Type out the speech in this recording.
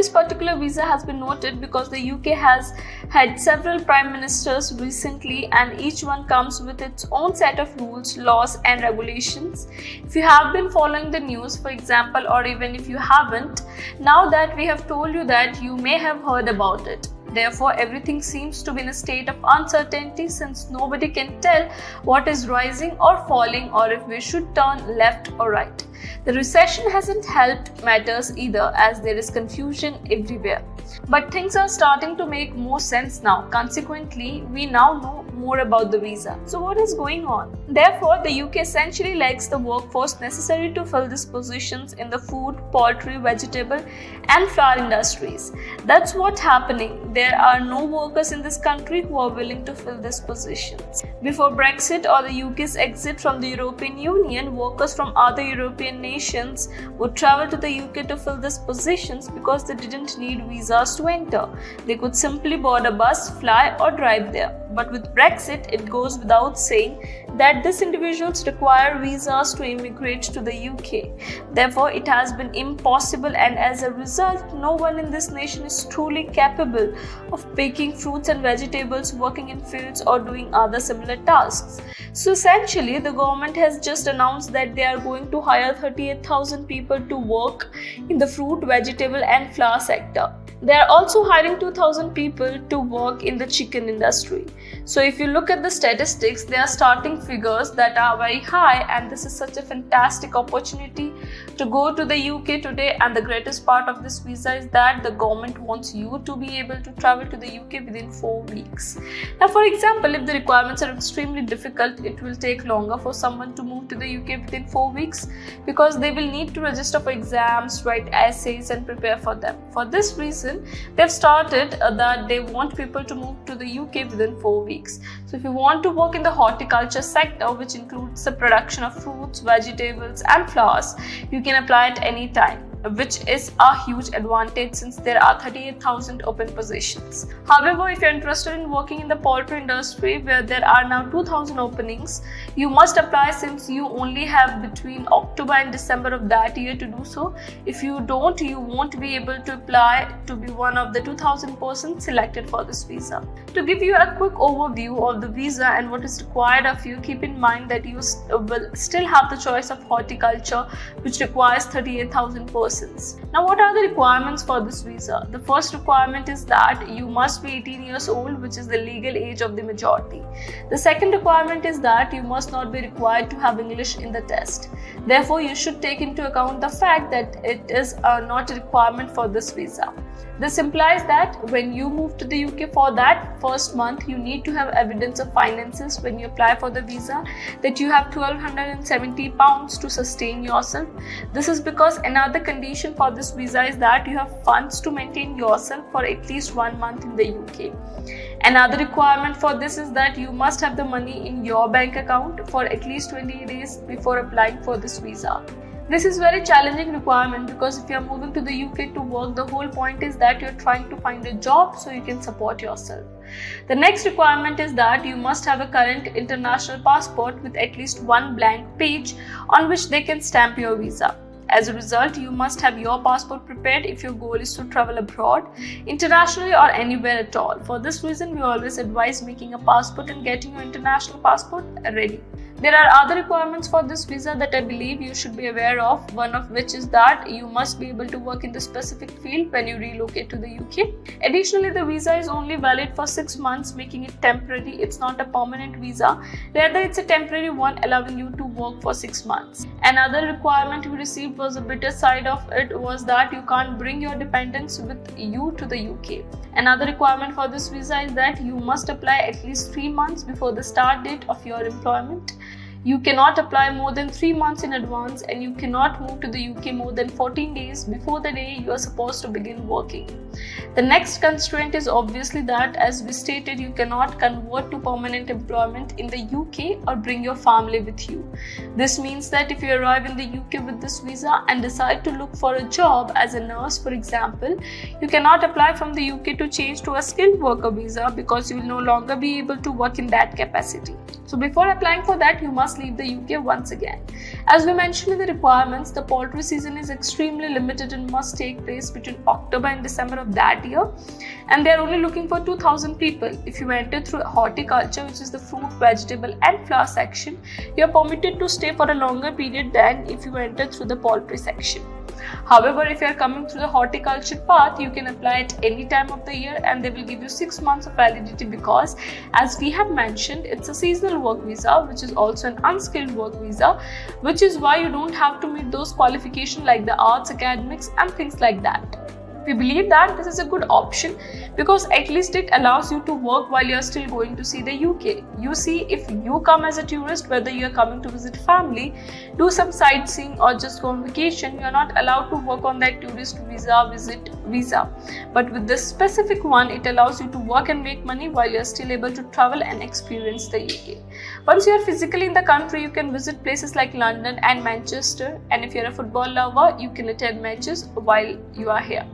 This particular visa has been noted because the UK has had several prime ministers recently, and each one comes with its own set of rules, laws and regulations. If you have been following the news, for example, or even if you haven't, now that we have told you that, you may have heard about it. Therefore, everything seems to be in a state of uncertainty, since nobody can tell what is rising or falling, or if we should turn left or right. The recession hasn't helped matters either, as there is confusion everywhere. But things are starting to make more sense now. Consequently, we now know more about the visa. So what is going on? Therefore, the UK essentially lacks the workforce necessary to fill these positions in the food, poultry, vegetable and flower industries. That's what's happening. There are no workers in this country who are willing to fill these positions. Before Brexit or the UK's exit from the European Union, workers from other European nations would travel to the UK to fill these positions because they didn't need visas to enter. They could simply board a bus, fly or drive there. But with Brexit, it goes without saying that these individuals require visas to immigrate to the UK. Therefore, it has been impossible, and as a result, no one in this nation is truly capable of picking fruits and vegetables, working in fields or doing other similar tasks. So essentially, the government has just announced that they are going to hire 38,000 people to work in the fruit, vegetable and flower sector. They are also hiring 2,000 people to work in the chicken industry. So if you look at the statistics, they are starting figures that are very high, and this is such a fantastic opportunity to go to the UK today. And the greatest part of this visa is that the government wants you to be able to travel to the UK within 4 weeks. Now, for example, if the requirements are extremely difficult, it will take longer for someone to move to the UK within 4 weeks, because they will need to register for exams, write essays and prepare for them. For this reason, they've started that they want people to move to the UK within 4 weeks. So if you want to work in the horticulture sector, which includes the production of fruits, vegetables and flowers, you can apply at any time, which is a huge advantage since there are 38,000 open positions. However, if you're interested in working in the poultry industry, where there are now 2,000 openings, you must apply, since you only have between October and December of that year to do so. If you don't, you won't be able to apply to be one of the 2,000 persons selected for this visa. To give you a quick overview of the visa and what is required of you, keep in mind that you will still have the choice of horticulture, which requires 38,000 persons. Now, what are the requirements for this visa? The first requirement is that you must be 18 years old, which is the legal age of the majority. The second requirement is that you must not be required to have English in the test. Therefore, you should take into account the fact that it is not a requirement for this visa. This implies that when you move to the UK, for that first month, you need to have evidence of finances when you apply for the visa, that you have £1,270 to sustain yourself. This is because another condition for this visa is that you have funds to maintain yourself for at least 1 month in the UK. Another requirement for this is that you must have the money in your bank account for at least 20 days before applying for this visa. This is very challenging requirement, because if you are moving to the UK to work, the whole point is that you are trying to find a job so you can support yourself. The next requirement is that you must have a current international passport with at least one blank page on which they can stamp your visa. As a result, you must have your passport prepared if your goal is to travel abroad, internationally or anywhere at all. For this reason, we always advise making a passport and getting your international passport ready. There are other requirements for this visa that I believe you should be aware of, one of which is that you must be able to work in the specific field when you relocate to the UK. Additionally, the visa is only valid for 6 months, making it temporary. It's not a permanent visa. Rather, it's a temporary one, allowing you to work for 6 months. Another requirement we received was a bitter side of it was that you can't bring your dependents with you to the UK. Another requirement for this visa is that you must apply at least 3 months before the start date of your employment. You cannot apply more than 3 months in advance, and you cannot move to the UK more than 14 days before the day you are supposed to begin working. The next constraint is obviously that, as we stated, you cannot convert to permanent employment in the UK or bring your family with you. This means that if you arrive in the UK with this visa and decide to look for a job as a nurse, for example, you cannot apply from the UK to change to a skilled worker visa, because you will no longer be able to work in that capacity. So before applying for that, you must must leave the UK once again. As we mentioned in the requirements, the poultry season is extremely limited and must take place between October and December of that year, and they are only looking for 2,000 people. If you enter through horticulture, which is the fruit, vegetable and flower section, you are permitted to stay for a longer period than if you enter through the poultry section. However, if you are coming through the horticulture path, you can apply at any time of the year and they will give you 6 months of validity, because as we have mentioned, it's a seasonal work visa, which is also an unskilled work visa, which is why you don't have to meet those qualifications like the arts, academics and things like that. We believe that this is a good option because at least it allows you to work while you are still going to see the UK. You see, if you come as a tourist, whether you are coming to visit family, do some sightseeing or just go on vacation, you are not allowed to work on that tourist visit visa. But with this specific one, it allows you to work and make money while you are still able to travel and experience the UK. Once you are physically in the country, you can visit places like London and Manchester, and if you are a football lover, you can attend matches while you are here.